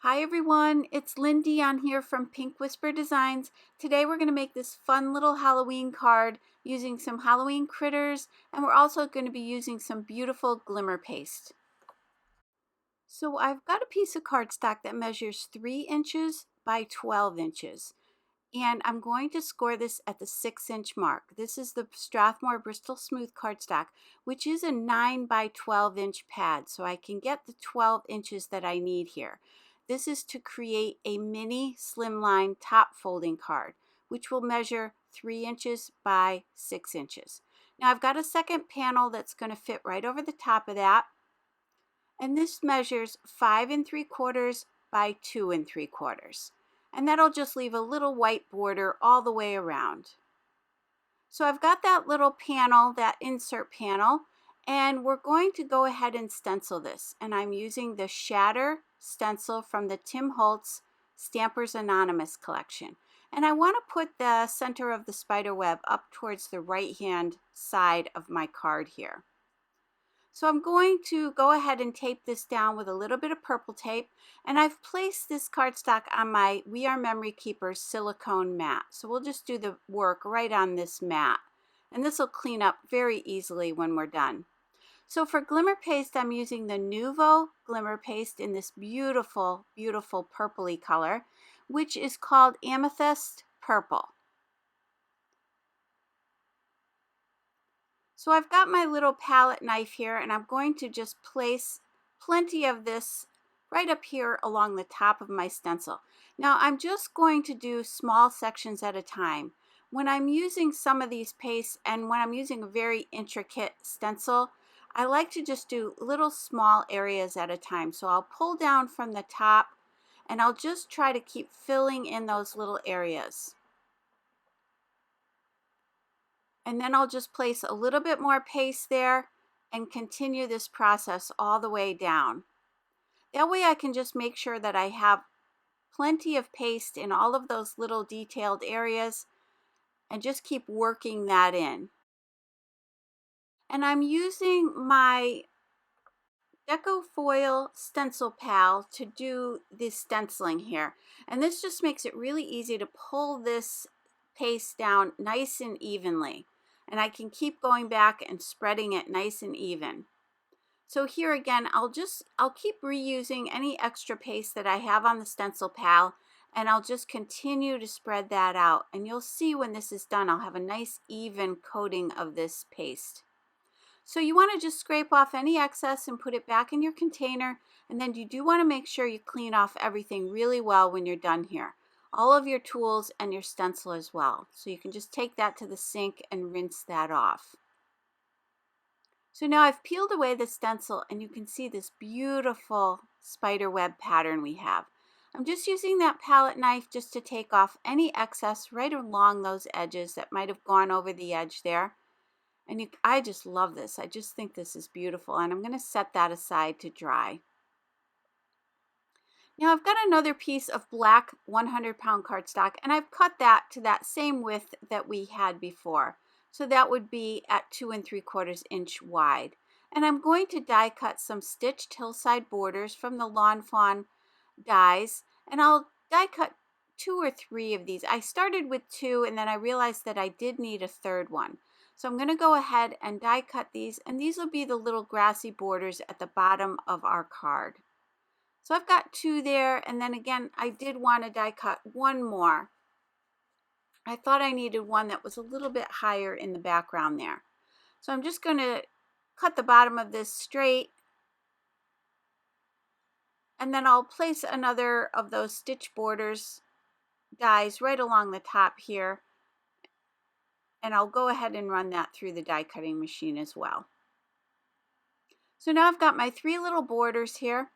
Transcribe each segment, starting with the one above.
Hi everyone, it's Lindy on here from Pink Whisper Designs. Today we're going to make this fun little Halloween card using some Halloween critters, and we're also going to be using some beautiful glimmer paste. So I've got a piece of cardstock that measures 3 inches by 12 inches. And I'm going to score this at the 6-inch mark. This is the Strathmore Bristol Smooth cardstock, which is a 9 by 12 inch pad. So I can get the 12 inches that I need here. This is to create a mini slimline top folding card, which will measure 3 inches by 6 inches. Now I've got a second panel that's going to fit right over the top of that. And this measures 5 3/4 by 2 3/4. And that'll just leave a little white border all the way around. So I've got that little panel, that insert panel, and we're going to go ahead and stencil this. And I'm using the Shatter stencil from the Tim Holtz Stampers Anonymous collection. And I want to put the center of the spider web up towards the right hand side of my card here. So I'm going to go ahead and tape this down with a little bit of purple tape, and I've placed this cardstock on my We Are Memory Keepers silicone mat. So we'll just do the work right on this mat, and this will clean up very easily when we're done. So for glimmer paste, I'm using the Nuvo glimmer paste in this beautiful, beautiful purpley color, which is called Amethyst Purple. So I've got my little palette knife here, and I'm going to just place plenty of this right up here along the top of my stencil. Now I'm just going to do small sections at a time. When I'm using some of these pastes and when I'm using a very intricate stencil, I like to just do little small areas at a time. So I'll pull down from the top and I'll just try to keep filling in those little areas. And then I'll just place a little bit more paste there and continue this process all the way down. That way I can just make sure that I have plenty of paste in all of those little detailed areas and just keep working that in. And I'm using my Deco Foil Stencil Pal to do the stenciling here. And this just makes it really easy to pull this paste down nice and evenly. And I can keep going back and spreading it nice and even. So here again, I'll keep reusing any extra paste that I have on the Stencil Pal, and I'll just continue to spread that out. And you'll see when this is done, I'll have a nice even coating of this paste. So you want to just scrape off any excess and put it back in your container, and then you do want to make sure you clean off everything really well when you're done here. All of your tools and your stencil as well. So you can just take that to the sink and rinse that off. So now I've peeled away the stencil and you can see this beautiful spider web pattern we have. I'm just using that palette knife just to take off any excess right along those edges that might have gone over the edge there. And I just love this. I just think this is beautiful, and I'm going to set that aside to dry. Now I've got another piece of black 100-pound cardstock, and I've cut that to that same width that we had before. So that would be at 2 3/4 inch wide. And I'm going to die cut some stitched hillside borders from the Lawn Fawn dies, and I'll die cut 2 or 3 of these. I started with 2, and then I realized that I did need a third one. So I'm going to go ahead and die cut these, and these will be the little grassy borders at the bottom of our card. So I've got 2 there, and then again, I did want to die cut one more. I thought I needed one that was a little bit higher in the background there. So I'm just going to cut the bottom of this straight, and then I'll place another of those stitch borders dies right along the top here, and I'll go ahead and run that through the die cutting machine as well. So now I've got my 3 little borders here.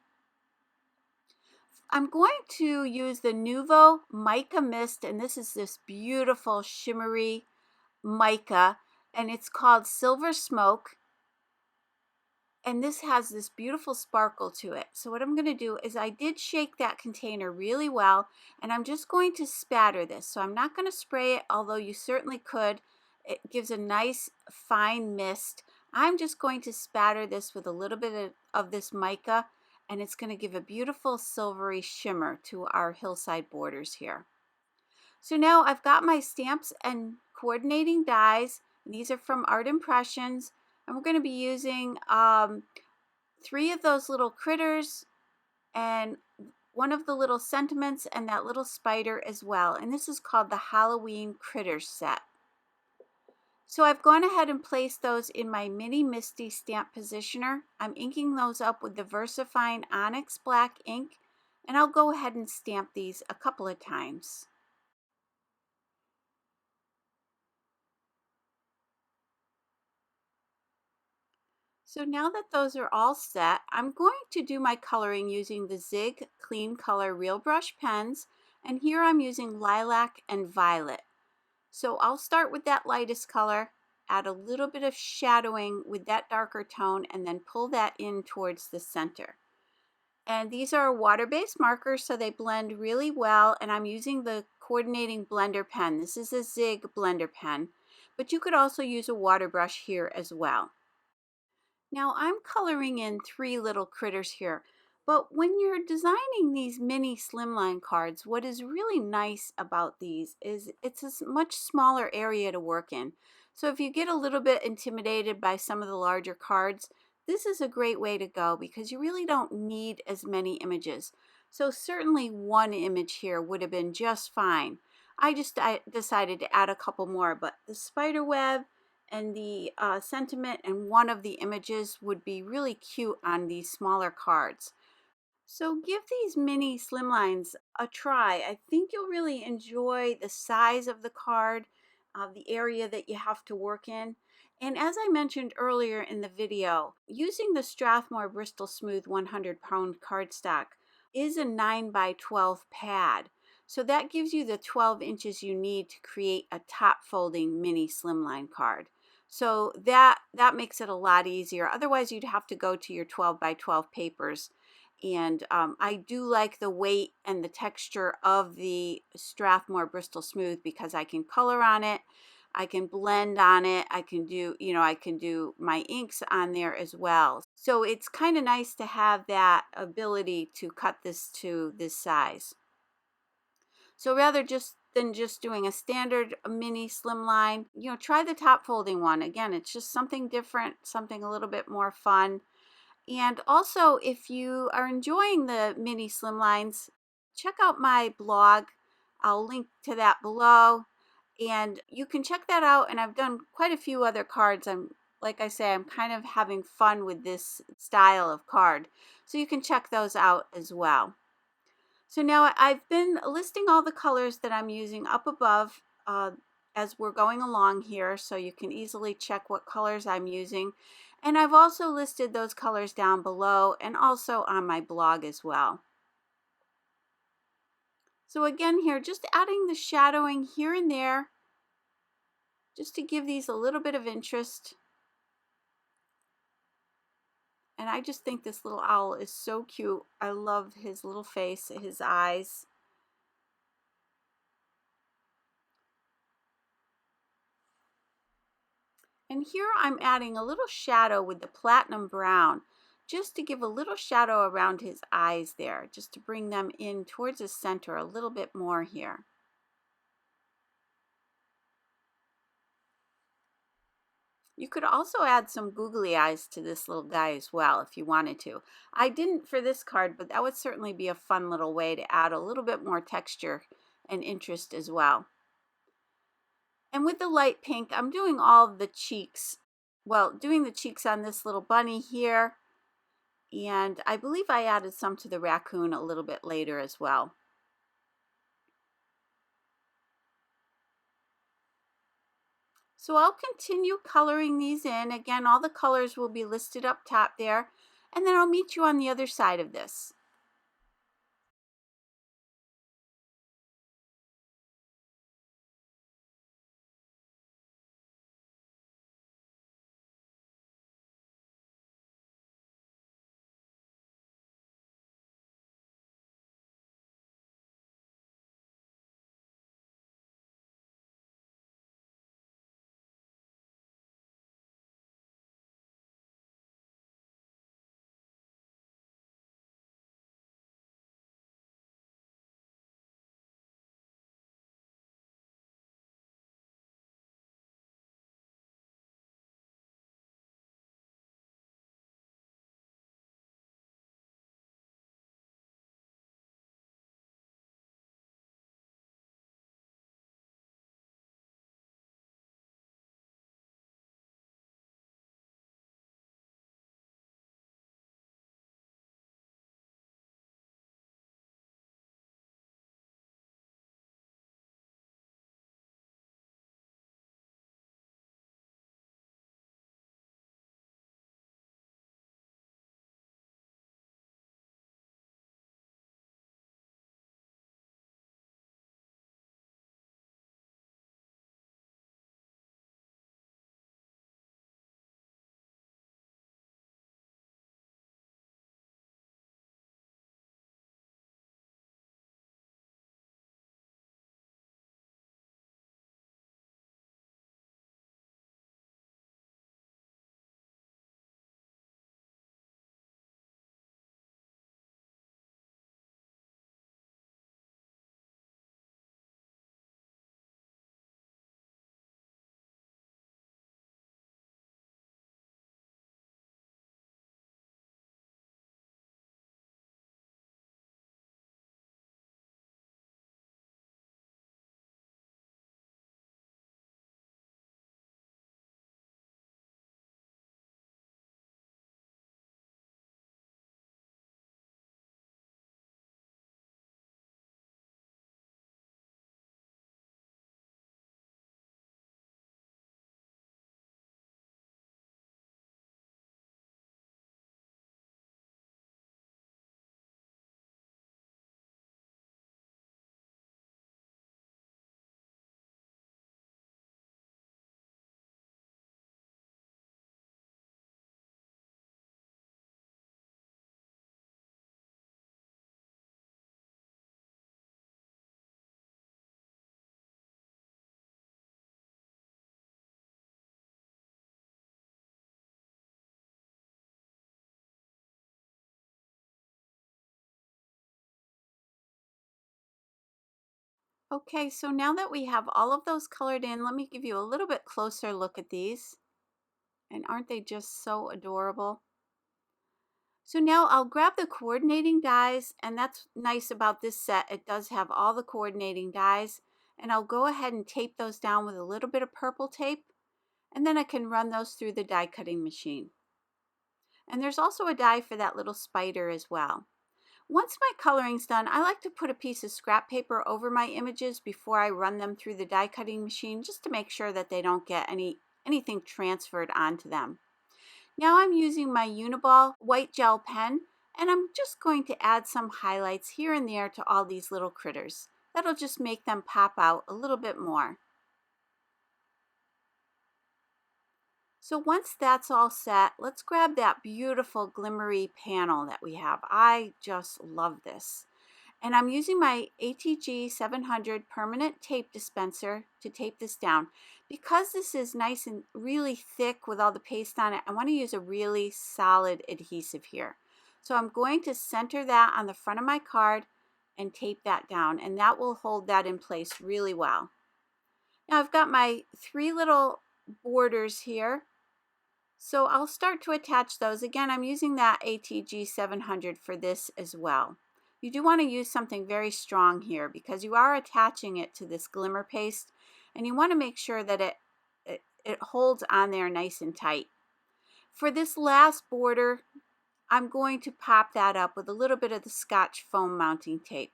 I'm going to use the Nuvo Mica Mist, and this is this beautiful shimmery mica, and it's called Silver Smoke. And this has this beautiful sparkle to it. So what I'm going to do is I did shake that container really well, and I'm just going to spatter this. So I'm not going to spray it, although you certainly could. It gives a nice fine mist. I'm just going to spatter this with a little bit of this mica, and it's going to give a beautiful silvery shimmer to our hillside borders here. So now I've got my stamps and coordinating dies. These are from Art Impressions, and we're going to be using 3 of those little critters and one of the little sentiments and that little spider as well. And this is called the Halloween Critters set. So I've gone ahead and placed those in my Mini Misty stamp positioner. I'm inking those up with the VersaFine Onyx Black ink, and I'll go ahead and stamp these a couple of times. So now that those are all set, I'm going to do my coloring using the Zig Clean Color Real Brush pens, and here I'm using lilac and violet. So I'll start with that lightest color, add a little bit of shadowing with that darker tone, and then pull that in towards the center. And these are water-based markers, so they blend really well, and I'm using the coordinating blender pen. This is a Zig blender pen, but you could also use a water brush here as well. Now I'm coloring in 3 little critters here, but when you're designing these mini slimline cards, what is really nice about these is it's a much smaller area to work in. So if you get a little bit intimidated by some of the larger cards, this is a great way to go because you really don't need as many images. So certainly one image here would have been just fine. I decided to add a couple more, but the spider web and the sentiment and one of the images would be really cute on these smaller cards. So give these mini slimlines a try. I think you'll really enjoy the size of the card, the area that you have to work in. And as I mentioned earlier in the video, using the Strathmore Bristol Smooth 100-pound cardstock is a 9 by 12 pad. So that gives you the 12 inches you need to create a top folding mini slimline card. So that makes it a lot easier. Otherwise, you'd have to go to your 12 by 12 papers. And I do like the weight and the texture of the Strathmore Bristol Smooth because I can color on it, I can blend on it, I can do, I can do my inks on there as well. So it's kind of nice to have that ability to cut this to this size. So rather than just doing a standard mini slimline, try the top folding one. Again, it's just something different, something a little bit more fun. And also, if you are enjoying the mini slimlines, check out my blog. I'll link to that below. And you can check that out. And I've done quite a few other cards. Like I say, I'm kind of having fun with this style of card. So you can check those out as well. So now I've been listing all the colors that I'm using up above as we're going along here, so you can easily check what colors I'm using. And I've also listed those colors down below and also on my blog as well. So again here, just adding the shadowing here and there, just to give these a little bit of interest. And I just think this little owl is so cute. I love his little face, his eyes. And here I'm adding a little shadow with the platinum brown, just to give a little shadow around his eyes there, just to bring them in towards the center a little bit more here. You could also add some googly eyes to this little guy as well if you wanted to. I didn't for this card, but that would certainly be a fun little way to add a little bit more texture and interest as well. And with the light pink, I'm doing all the cheeks. Well, doing the cheeks on this little bunny here. And I believe I added some to the raccoon a little bit later as well. So I'll continue coloring these in. Again, all the colors will be listed up top there. And then I'll meet you on the other side of this. Okay, so now that we have all of those colored in, let me give you a little bit closer look at these. And aren't they just so adorable? So now I'll grab the coordinating dies, and that's nice about this set. It does have all the coordinating dies, and I'll go ahead and tape those down with a little bit of purple tape, and then I can run those through the die cutting machine. And there's also a die for that little spider as well. Once my coloring's done, I like to put a piece of scrap paper over my images before I run them through the die cutting machine, just to make sure that they don't get anything transferred onto them. Now I'm using my Uniball white gel pen, and I'm just going to add some highlights here and there to all these little critters. That'll just make them pop out a little bit more. So once that's all set, let's grab that beautiful glimmery panel that we have. I just love this. And I'm using my ATG 700 permanent tape dispenser to tape this down. Because this is nice and really thick with all the paste on it, I want to use a really solid adhesive here. So I'm going to center that on the front of my card and tape that down, and that will hold that in place really well. Now I've got my 3 little borders here. So I'll start to attach those. Again, I'm using that ATG 700 for this as well. You do want to use something very strong here because you are attaching it to this glimmer paste, and you want to make sure that it holds on there nice and tight. For this last border, I'm going to pop that up with a little bit of the Scotch foam mounting tape.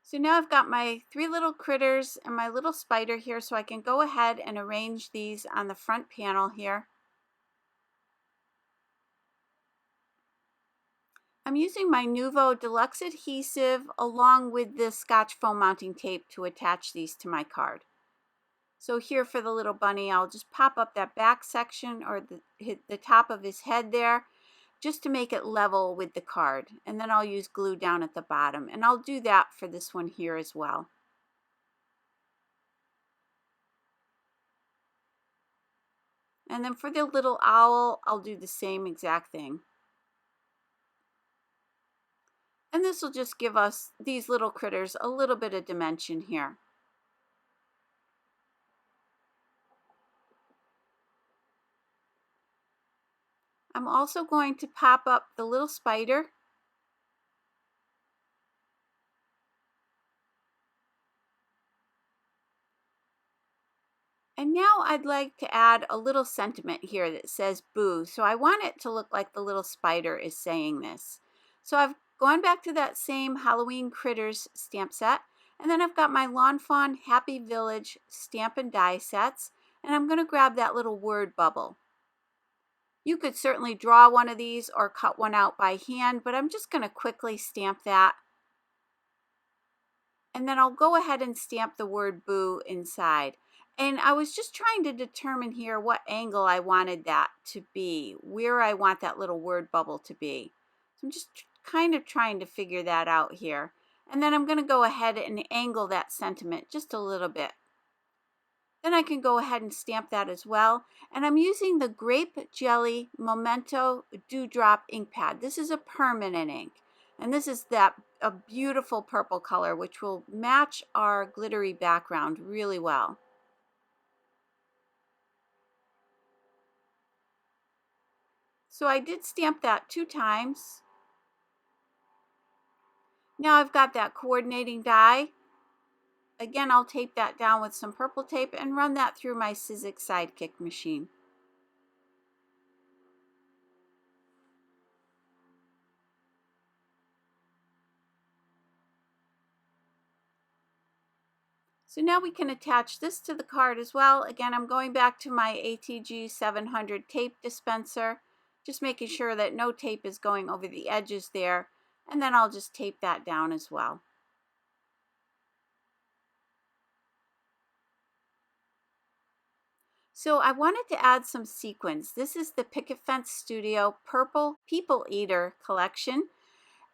So now I've got my 3 little critters and my little spider here, so I can go ahead and arrange these on the front panel here. I'm using my Nuvo Deluxe adhesive along with the Scotch foam mounting tape to attach these to my card. So here for the little bunny, I'll just pop up that back section or the top of his head there, just to make it level with the card. And then I'll use glue down at the bottom. And I'll do that for this one here as well. And then for the little owl, I'll do the same exact thing. And this will just give us, these little critters, a little bit of dimension here. I'm also going to pop up the little spider. And now I'd like to add a little sentiment here that says boo. So I want it to look like the little spider is saying this. So I've gone back to that same Halloween Critters stamp set. And then I've got my Lawn Fawn Happy Village stamp and die sets. And I'm going to grab that little word bubble. You could certainly draw one of these or cut one out by hand, but I'm just going to quickly stamp that. And then I'll go ahead and stamp the word boo inside. And I was just trying to determine here what angle I wanted that to be, where I want that little word bubble to be. So I'm just kind of trying to figure that out here. And then I'm going to go ahead and angle that sentiment just a little bit. Then I can go ahead and stamp that as well. And I'm using the Grape Jelly Memento Dewdrop ink pad. This is a permanent ink. And this is a beautiful purple color, which will match our glittery background really well. So I did stamp that 2 times. Now I've got that coordinating die. Again, I'll tape that down with some purple tape and run that through my Sizzix Sidekick machine. So now we can attach this to the card as well. Again, I'm going back to my ATG 700 tape dispenser, just making sure that no tape is going over the edges there. And then I'll just tape that down as well. So I wanted to add some sequins. This is the Picket Fence Studio Purple People Eater collection.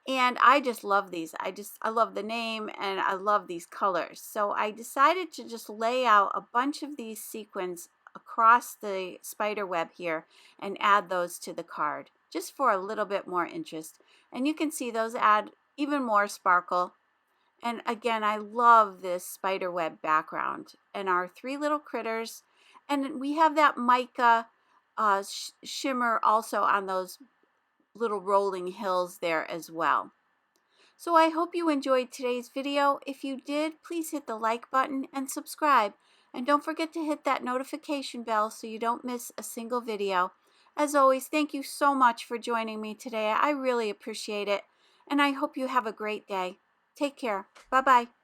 And I just love these. I love the name and I love these colors. So I decided to just lay out a bunch of these sequins across the spider web here and add those to the card, just for a little bit more interest. And you can see those add even more sparkle. And again, I love this spider web background and our three little critters. And we have that mica shimmer also on those little rolling hills there as well. So I hope you enjoyed today's video. If you did, please hit the like button and subscribe. And don't forget to hit that notification bell so you don't miss a single video. As always, thank you so much for joining me today. I really appreciate it. And I hope you have a great day. Take care. Bye-bye.